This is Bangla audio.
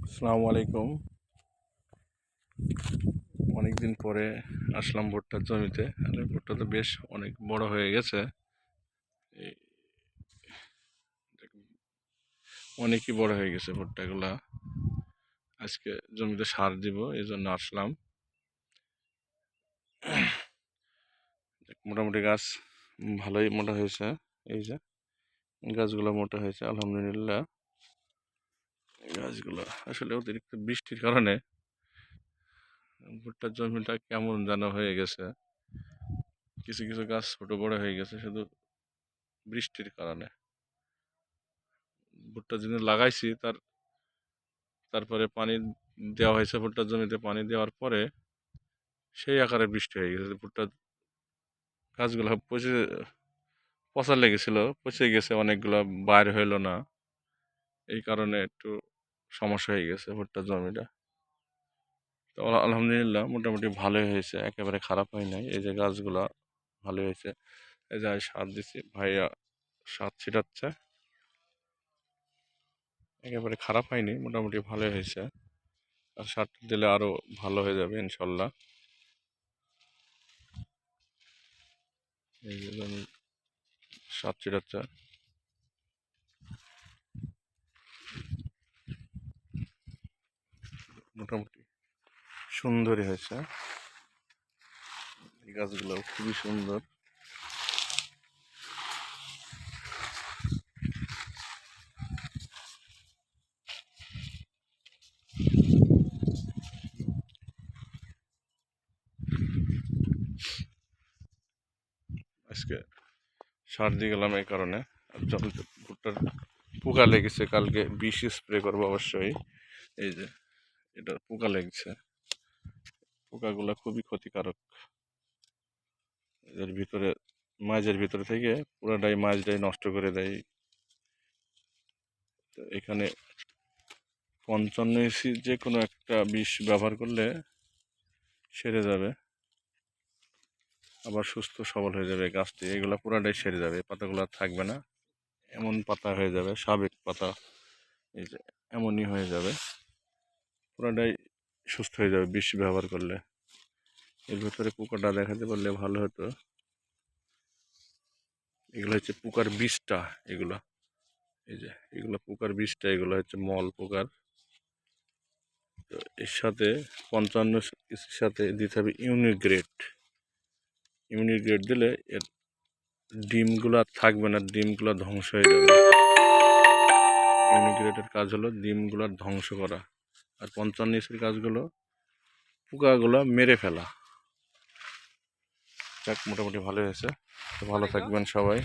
আসসালামু আলাইকুম। অনেকদিন পরে আসলাম ভুট্টার জমিতে। আর এই ভুট্টা তো বেশ অনেক বড় হয়ে গেছে। এই অনেকই বড় হয়ে গেছে ভুট্টাগুলা। আজকে জমিতে সার দিব, এই জন্য আসলাম। মোটামুটি গাছ ভালোই মোটা হয়েছে। এই যে গাছগুলো মোটা হয়েছে আলহামদুলিল্লাহ। এই গাছগুলো আসলে অতিরিক্ত বৃষ্টির কারণে ভুট্টার জমিটা কেমন যেন হয়ে গেছে। কিছু কিছু গাছ ছোট বড় হয়ে গেছে শুধু বৃষ্টির কারণে। ভুট্টা যেদিন লাগাইছি তারপরে পানি দেওয়া হয়েছে ভুট্টার জমিতে। পানি দেওয়ার পরে সেই আকারে বৃষ্টি হয়ে গেছে। ভুট্টার গাছগুলো পচা লেগেছিল, পচে গেছে, অনেকগুলো বাইর হইলো না। এই কারণে একটু সমস্যা হয়ে গেছে ভুট্টার জমিটা। তো আলহামদুলিল্লাহ মোটামুটি ভালোই হয়েছে, একেবারে খারাপ হয় নাই। এই যে গাছগুলা ভালো হয়েছে। এই যে সার দিছি, ভাইয়া সার ছিটাচ্ছে। একেবারে খারাপ হয়নি, মোটামুটি ভালোই হয়েছে। আর সারটা দিলে আরো ভালো হয়ে যাবে ইনশাল্লাহ। এই যে সার ছিটাচ্ছে। মোটামুটি সুন্দরই হয়েছে। এই গাছগুলো খুবই সুন্দর। আজকে সার দিয়ে গেলাম এই কারণে। আর জমিতে ভুট্টার পোকা লেগেছে, কালকে বিষ স্প্রে করবো অবশ্যই। এই যে এটা পোকা লেগেছে, পোকাগুলো খুবই ক্ষতিকারক। এর ভিতরে মাঝের ভিতরে থেকে পুরাটাই মাছটাই নষ্ট করে দেয়। তো এখানে 55 যে কোনো একটা বিষ ব্যবহার করলে সেরে যাবে, আবার সুস্থ সবল হয়ে যাবে গাছটি। এগুলো পুরাটাই সেরে যাবে, পাতাগুলো থাকবে না, এমন পাতা হয়ে যাবে, সাবেক পাতা। এই যে এমনই হয়ে যাবে, পুরাটাই সুস্থ হয়ে যাবে বিষ ব্যবহার করলে। এর ভিতরে পোকাটা দেখাতে পারলে ভালো হতো। এগুলো হচ্ছে পোকার বিষটা, এগুলো এই যে এগুলো পোকার বিষটা, এগুলো হচ্ছে মল পোকার। তো এর সাথে 55 কিছুর সাথে দিতে হবে ইউনিগ্রেট। ইউনিগ্রেট দিলে এর ডিমগুলো আর থাকবে না, ডিমগুলো ধ্বংস হয়ে যাবে। ইউনিগ্রেটের কাজ হলো ডিমগুলো ধ্বংস করা, আর 55 কাজগুলো পোকাগুলো মেরে ফেলা। যাক মোটামুটি ভালো হয়েছে। তো ভালো থাকবেন সবাই।